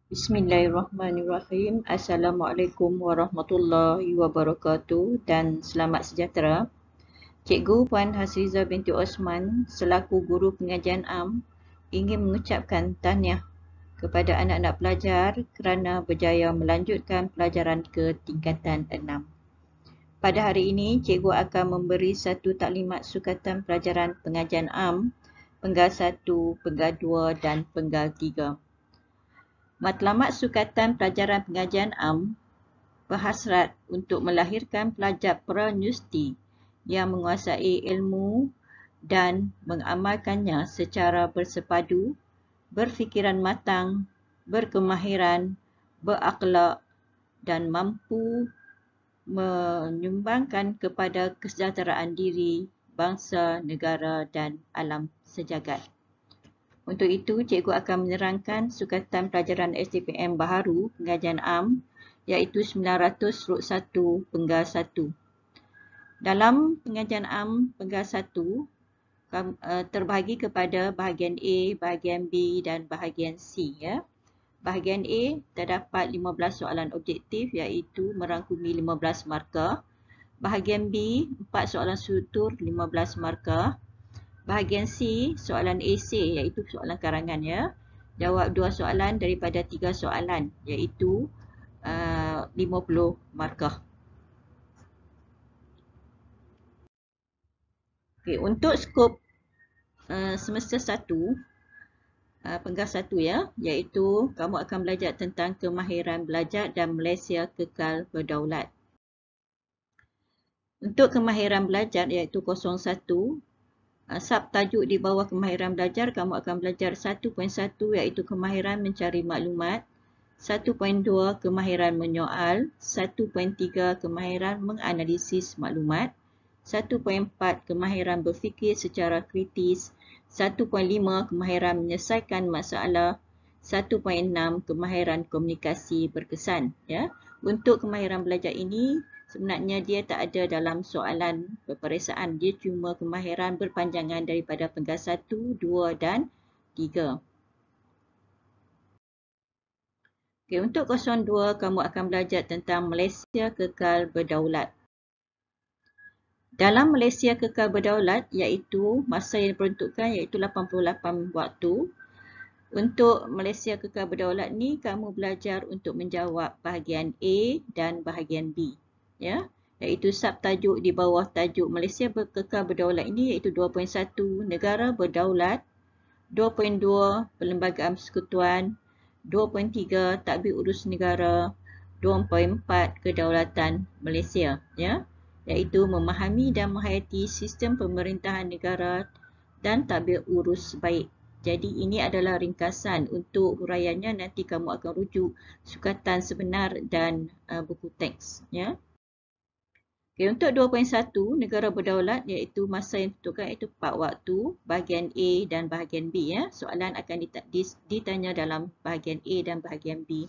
Bismillahirrahmanirrahim. Assalamualaikum warahmatullahi wabarakatuh dan selamat sejahtera. Cikgu Puan Hasriza binti Osman selaku guru pengajian am ingin mengucapkan tahniah kepada anak-anak pelajar kerana berjaya melanjutkan pelajaran ke tingkatan 6. Pada hari ini, cikgu akan memberi satu taklimat sukatan pelajaran pengajian am, penggal 1, penggal 2 dan penggal 3. Matlamat sukatan pelajaran pengajian am berhasrat untuk melahirkan pelajar pra-universiti yang menguasai ilmu dan mengamalkannya secara bersepadu, berfikiran matang, berkemahiran, berakhlak dan mampu menyumbangkan kepada kesejahteraan diri, bangsa, negara dan alam sejagat. Untuk itu, cikgu akan menerangkan sukatan pelajaran STPM baharu pengajian am iaitu 900/1 penggal 1. Dalam pengajian am penggal 1 terbahagi kepada bahagian A, bahagian B dan bahagian C. Bahagian A terdapat 15 soalan objektif iaitu merangkumi 15 markah. Bahagian B 4 soalan struktur 15 markah. Bahagian C, soalan esei iaitu soalan karangan Jawab 2 soalan daripada 3 soalan iaitu 50 markah. Okey, untuk skop semester 1 penggal 1 iaitu kamu akan belajar tentang kemahiran belajar dan Malaysia kekal berdaulat. Untuk kemahiran belajar iaitu 01 subtajuk di bawah kemahiran belajar, kamu akan belajar 1.1 iaitu kemahiran mencari maklumat, 1.2 kemahiran menyoal, 1.3 kemahiran menganalisis maklumat, 1.4 kemahiran berfikir secara kritis, 1.5 kemahiran menyelesaikan masalah, 1.6 kemahiran komunikasi berkesan. Untuk kemahiran belajar ini sebenarnya dia tak ada dalam soalan peperiksaan. Dia cuma kemahiran berpanjangan daripada penggal 1, 2 dan 3. Okey, untuk 02 kamu akan belajar tentang Malaysia kekal berdaulat. Dalam Malaysia kekal berdaulat iaitu masa yang diperuntukkan iaitu 88 waktu. Untuk Malaysia kekal berdaulat ni kamu belajar untuk menjawab bahagian A dan bahagian B. Iaitu subtajuk di bawah tajuk Malaysia kekal berdaulat ini iaitu 2.1 negara berdaulat, 2.2 perlembagaan persekutuan, 2.3 tadbir urus negara, 2.4 kedaulatan Malaysia. Iaitu memahami dan menghayati sistem pemerintahan negara dan tadbir urus baik. Jadi ini adalah ringkasan. Untuk huraiannya nanti kamu akan rujuk sukatan sebenar dan buku teks. Okey, untuk 2.1 negara berdaulat iaitu masa yang ditentukan iaitu 4 waktu, bahagian A dan bahagian B. Soalan akan ditanya dalam bahagian A dan bahagian B.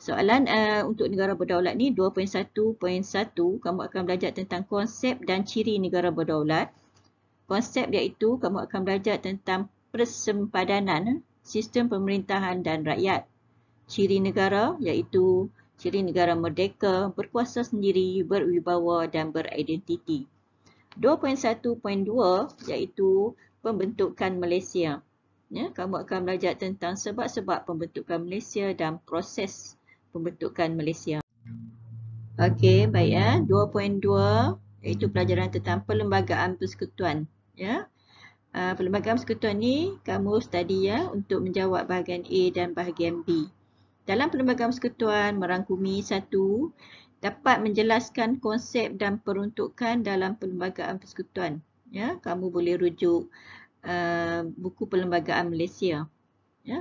Soalan untuk negara berdaulat ni 2.1.1 kamu akan belajar tentang konsep dan ciri negara berdaulat. Konsep iaitu kamu akan belajar tentang persempadanan sistem pemerintahan dan rakyat. Ciri negara iaitu ciri negara merdeka, berkuasa sendiri, berwibawa dan beridentiti. 2.1.2 iaitu pembentukan Malaysia. Kamu akan belajar tentang sebab-sebab pembentukan Malaysia dan proses pembentukan Malaysia. Okey, baik 2.2 iaitu pelajaran tentang perlembagaan persekutuan. Perlembagaan persekutuan ni kamu study untuk menjawab bahagian A dan bahagian B. Dalam perlembagaan persekutuan merangkumi 1, dapat menjelaskan konsep dan peruntukan dalam perlembagaan persekutuan. Kamu boleh rujuk buku perlembagaan Malaysia.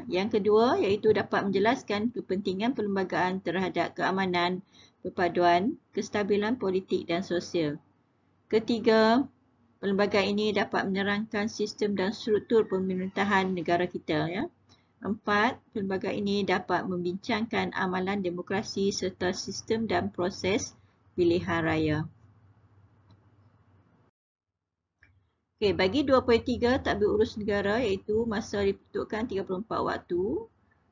Yang kedua iaitu dapat menjelaskan kepentingan perlembagaan terhadap keamanan, perpaduan, kestabilan politik dan sosial. Ketiga, perlembagaan ini dapat menerangkan sistem dan struktur pemerintahan negara kita. 4. Perlembagaan ini dapat membincangkan amalan demokrasi serta sistem dan proses pilihan raya. Okey, bagi 2.3 tadbir urus negara iaitu masa diperuntukkan 34 waktu.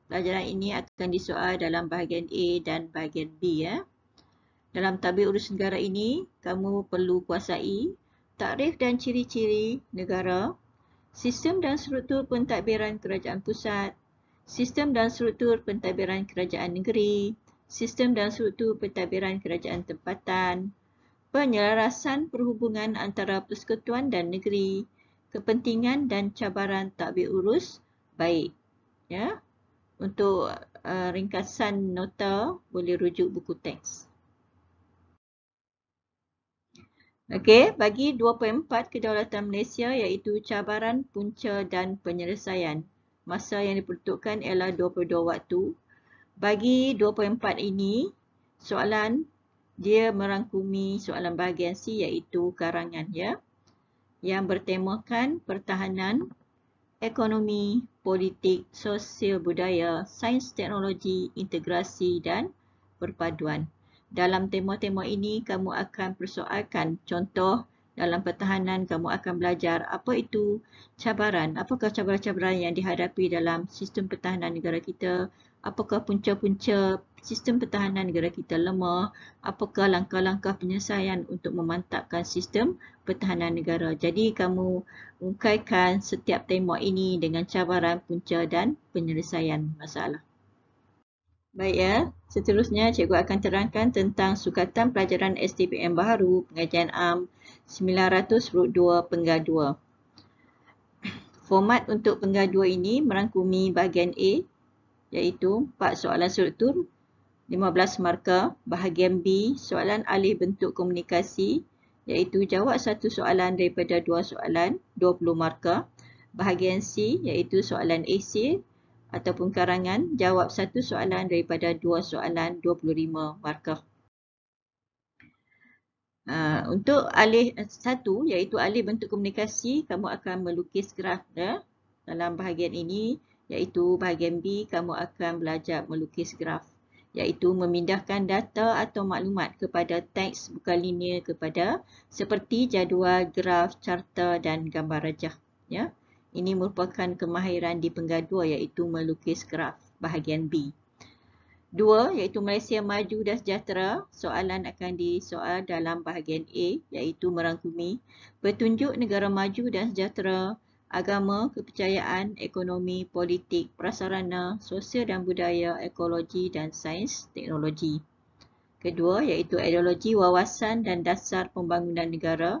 pelajaran ini akan disoal dalam bahagian A dan bahagian B ya. Dalam tabel urus negara ini, kamu perlu kuasai takrif dan ciri-ciri negara, sistem dan struktur pentadbiran kerajaan pusat, sistem dan struktur pentadbiran kerajaan negeri, sistem dan struktur pentadbiran kerajaan tempatan, penyelarasan perhubungan antara persekutuan dan negeri, kepentingan dan cabaran tadbir urus baik. Ya, untuk ringkasan nota boleh rujuk buku teks. Okey, bagi 2.4 kedaulatan Malaysia iaitu cabaran, punca dan penyelesaian. Masa yang diperuntukkan ialah 22 waktu. Bagi 2.4 ini, soalan dia merangkumi soalan bahagian C iaitu karangan ya. Yang bertemakan pertahanan, ekonomi, politik, sosial budaya, sains teknologi, integrasi dan perpaduan. Dalam tema-tema ini, kamu akan persoalkan contoh dalam pertahanan, kamu akan belajar apa itu cabaran, apakah cabaran-cabaran yang dihadapi dalam sistem pertahanan negara kita, apakah punca-punca sistem pertahanan negara kita lemah, apakah langkah-langkah penyelesaian untuk memantapkan sistem pertahanan negara. Jadi kamu ungkaikan setiap tema ini dengan cabaran, punca dan penyelesaian masalah. Baik ya, seterusnya cikgu akan terangkan tentang sukatan pelajaran STPM baharu pengajian am 900/2 Penggadual. Format untuk Penggadual ini merangkumi bahagian A iaitu 4 soalan struktur 15 markah, bahagian B soalan alih bentuk komunikasi iaitu jawab satu soalan daripada 2 soalan 20 markah, bahagian C iaitu soalan esei ataupun karangan, jawab satu soalan daripada 2 soalan 25 markah. Untuk alih satu iaitu alih bentuk komunikasi, kamu akan melukis graf ya. Dalam bahagian ini iaitu bahagian B, kamu akan belajar melukis graf iaitu memindahkan data atau maklumat kepada teks bukan linear kepada seperti jadual, graf, carta dan gambar rajah ya. Ini merupakan kemahiran di Penggadual iaitu melukis graf bahagian B. 2 iaitu Malaysia Maju dan Sejahtera. Soalan akan disoal dalam bahagian A iaitu merangkumi petunjuk negara maju dan sejahtera, agama, kepercayaan, ekonomi, politik, prasarana, sosial dan budaya, ekologi dan sains teknologi. Kedua iaitu ideologi, wawasan dan dasar pembangunan negara.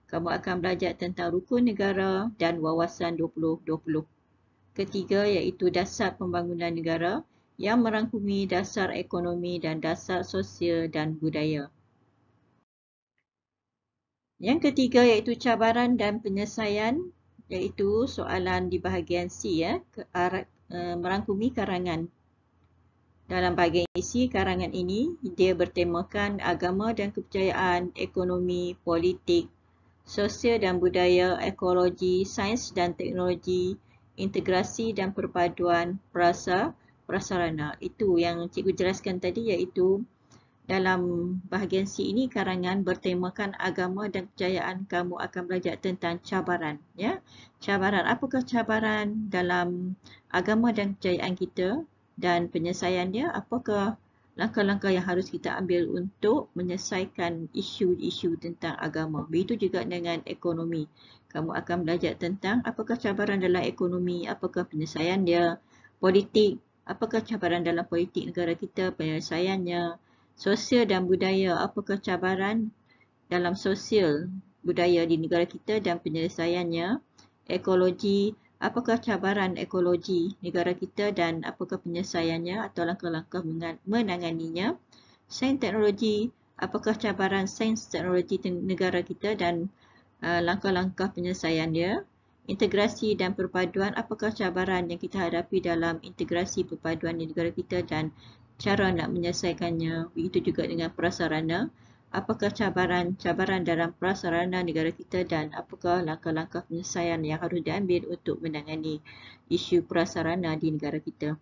Kamu akan belajar tentang rukun negara dan wawasan 2020. Ketiga iaitu dasar pembangunan negara yang merangkumi dasar ekonomi dan dasar sosial dan budaya. Yang ketiga iaitu cabaran dan penyelesaian iaitu soalan di bahagian C ya, merangkumi karangan. Dalam bahagian isi karangan ini, dia bertemakan agama dan kepercayaan, ekonomi, politik, sosial dan budaya, ekologi, sains dan teknologi, integrasi dan perpaduan, prasarana. Itu yang cikgu jelaskan tadi iaitu dalam bahagian C ini karangan bertemakan agama dan kepercayaan, kamu akan belajar tentang cabaran ya. Cabaran, apakah cabaran dalam agama dan kepercayaan kita dan penyelesaiannya, apakah langkah-langkah yang harus kita ambil untuk menyelesaikan isu-isu tentang agama. Begitu juga dengan ekonomi. Kamu akan belajar tentang apakah cabaran dalam ekonomi, apakah penyelesaian dia, politik, apakah cabaran dalam politik negara kita, penyelesaiannya, sosial dan budaya, apakah cabaran dalam sosial budaya di negara kita dan penyelesaiannya, ekologi, apakah cabaran ekologi negara kita dan apakah penyelesaiannya atau langkah-langkah menanganinya, sains teknologi, apakah cabaran sains teknologi negara kita dan langkah-langkah penyelesaiannya, integrasi dan perpaduan, apakah cabaran yang kita hadapi dalam integrasi perpaduan di negara kita dan cara nak menyelesaikannya. Begitu juga dengan prasarana, apakah cabaran dalam prasarana negara kita dan apakah langkah-langkah penyelesaian yang harus diambil untuk menangani isu prasarana di negara kita.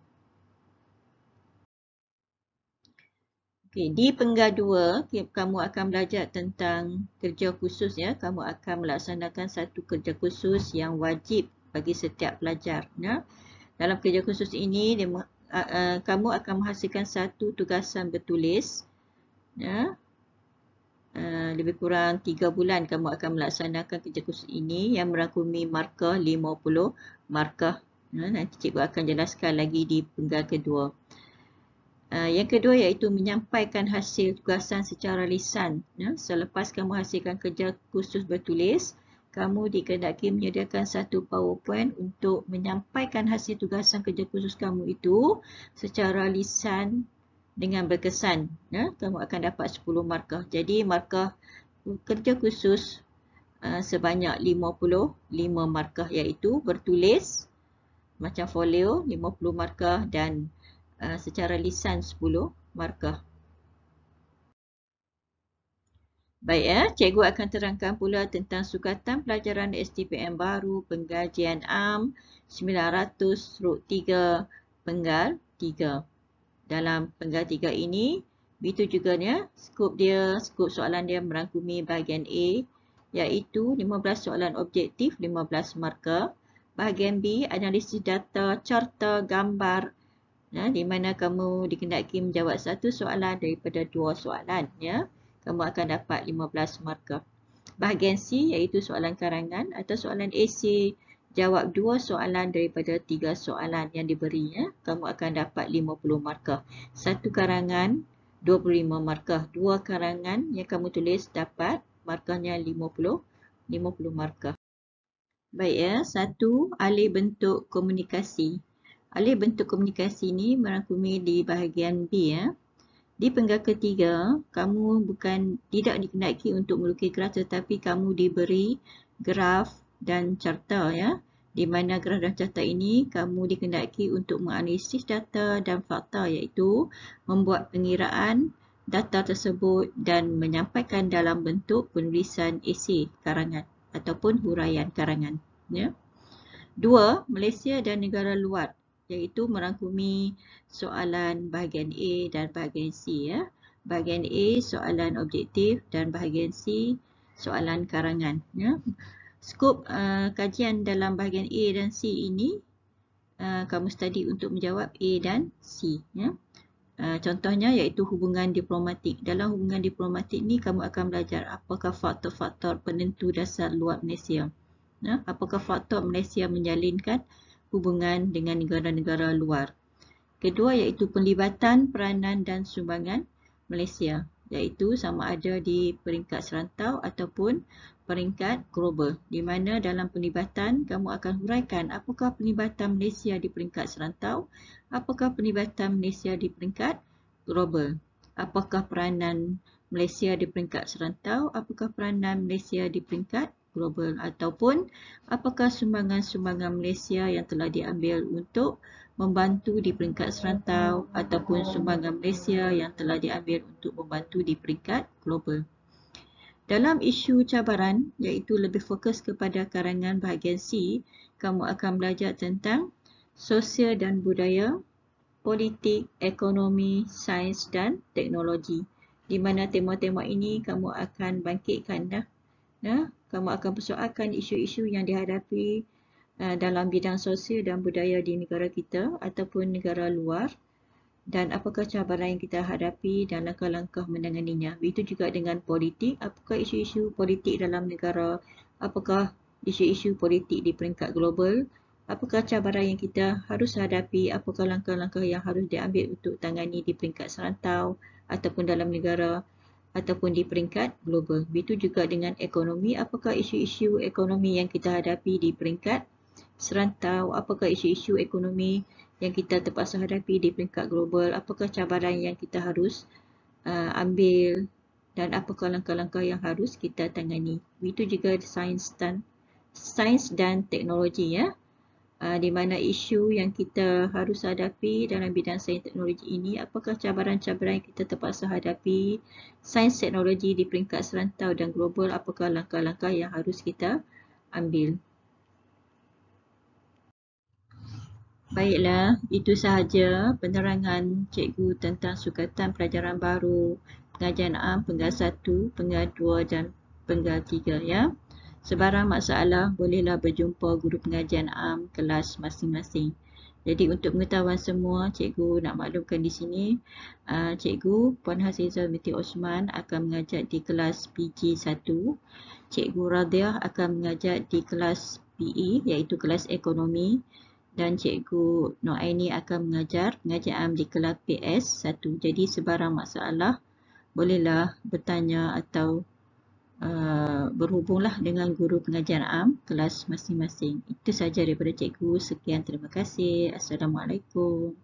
Okay, di Penggadual, kamu akan belajar tentang kerja khusus ya. Kamu akan melaksanakan satu kerja khusus yang wajib bagi setiap pelajar. Ya. Dalam kerja khusus ini, kamu akan menghasilkan satu tugasan bertulis. Ya. Lebih kurang 3 bulan kamu akan melaksanakan kerja khusus ini yang merangkumi markah 50 markah. Nanti cikgu akan jelaskan lagi di penggal kedua. Yang kedua iaitu menyampaikan hasil tugasan secara lisan. Selepas kamu hasilkan kerja khusus bertulis, kamu dikehendaki menyediakan satu PowerPoint untuk menyampaikan hasil tugasan kerja khusus kamu itu secara lisan dengan berkesan. Kamu akan dapat 10 markah. Jadi markah kerja khusus sebanyak 55 markah iaitu bertulis macam folio 50 markah dan secara lisan 10 markah. Baik, cikgu akan terangkan pula tentang sukatan pelajaran STPM baru Pengkajian Am 900/3 penggal 3. Dalam penggal 3 ini, begitu juga skop soalan dia merangkumi bahagian A iaitu 15 soalan objektif 15 markah. Bahagian B, analisis data, carta, gambar, di mana kamu dikehendaki menjawab satu soalan daripada 2 soalan. Kamu akan dapat 15 markah. Bahagian C iaitu soalan karangan atau soalan esei. Jawab 2 soalan daripada 3 soalan yang diberi. Kamu akan dapat 50 markah. Satu karangan 25 markah. 2 karangan yang kamu tulis dapat markahnya 50 markah. Baik, satu, alih bentuk komunikasi. Alih bentuk komunikasi ini merangkumi di bahagian B. Di penggal ketiga, kamu tidak dikehendaki untuk melukis graf tetapi kamu diberi graf dan carta. Di mana graf dan carta ini kamu dikehendaki untuk menganalisis data dan fakta iaitu membuat pengiraan data tersebut dan menyampaikan dalam bentuk penulisan esei karangan ataupun huraian karangan. Dua, Malaysia dan negara luar iaitu merangkumi soalan bahagian A dan bahagian C. Bahagian A soalan objektif dan bahagian C soalan karangan. Skop kajian dalam bahagian A dan C ini kamu study untuk menjawab A dan C. Contohnya iaitu hubungan diplomatik. Dalam hubungan diplomatik ni kamu akan belajar apakah faktor-faktor penentu dasar luar Malaysia. Apakah faktor Malaysia menjalinkan hubungan dengan negara-negara luar. Kedua iaitu penlibatan, peranan dan sumbangan Malaysia, iaitu sama ada di peringkat serantau ataupun peringkat global. Di mana dalam penlibatan kamu akan huraikan apakah penlibatan Malaysia di peringkat serantau, apakah penlibatan Malaysia di peringkat global. Apakah peranan Malaysia di peringkat serantau, apakah peranan Malaysia di peringkat global, ataupun apakah sumbangan-sumbangan Malaysia yang telah diambil untuk membantu di peringkat serantau ataupun sumbangan Malaysia yang telah diambil untuk membantu di peringkat global. Dalam isu cabaran iaitu lebih fokus kepada karangan bahagian C, kamu akan belajar tentang sosial dan budaya, politik, ekonomi, sains dan teknologi. Di mana tema-tema ini kamu akan bangkitkan kamu akan persoalkan isu-isu yang dihadapi dalam bidang sosial dan budaya di negara kita ataupun negara luar dan apakah cabaran yang kita hadapi dan langkah-langkah menanganinya. Begitu juga dengan politik, apakah isu-isu politik dalam negara, apakah isu-isu politik di peringkat global, apakah cabaran yang kita harus hadapi, apakah langkah-langkah yang harus diambil untuk tangani di peringkat serantau ataupun dalam negara ataupun di peringkat global. Begitu juga dengan ekonomi, apakah isu-isu ekonomi yang kita hadapi di peringkat serantau, apakah isu-isu ekonomi yang kita terpaksa hadapi di peringkat global, apakah cabaran yang kita harus ambil dan apakah langkah-langkah yang harus kita tangani. Begitu juga sains dan teknologi di mana isu yang kita harus hadapi dalam bidang sains teknologi ini, apakah cabaran-cabaran yang kita terpaksa hadapi, sains teknologi di peringkat serantau dan global, apakah langkah-langkah yang harus kita ambil. Baiklah, itu sahaja penerangan cikgu tentang sukatan pelajaran baru Pengajian Am Penggal 1, Penggal 2 dan Penggal 3 Sebarang masalah bolehlah berjumpa guru pengajian am kelas masing-masing. Jadi untuk pengetahuan semua, cikgu nak maklumkan di sini, cikgu Puan Hasizah binti Osman akan mengajar di kelas PG1, cikgu Radiah akan mengajar di kelas PE iaitu kelas ekonomi, dan cikgu Noaini akan mengajar pengajian di kelas PS1. Jadi sebarang masalah bolehlah bertanya atau berhubunglah dengan guru pengajian am kelas masing-masing. Itu sahaja daripada cikgu. Sekian, terima kasih. Assalamualaikum.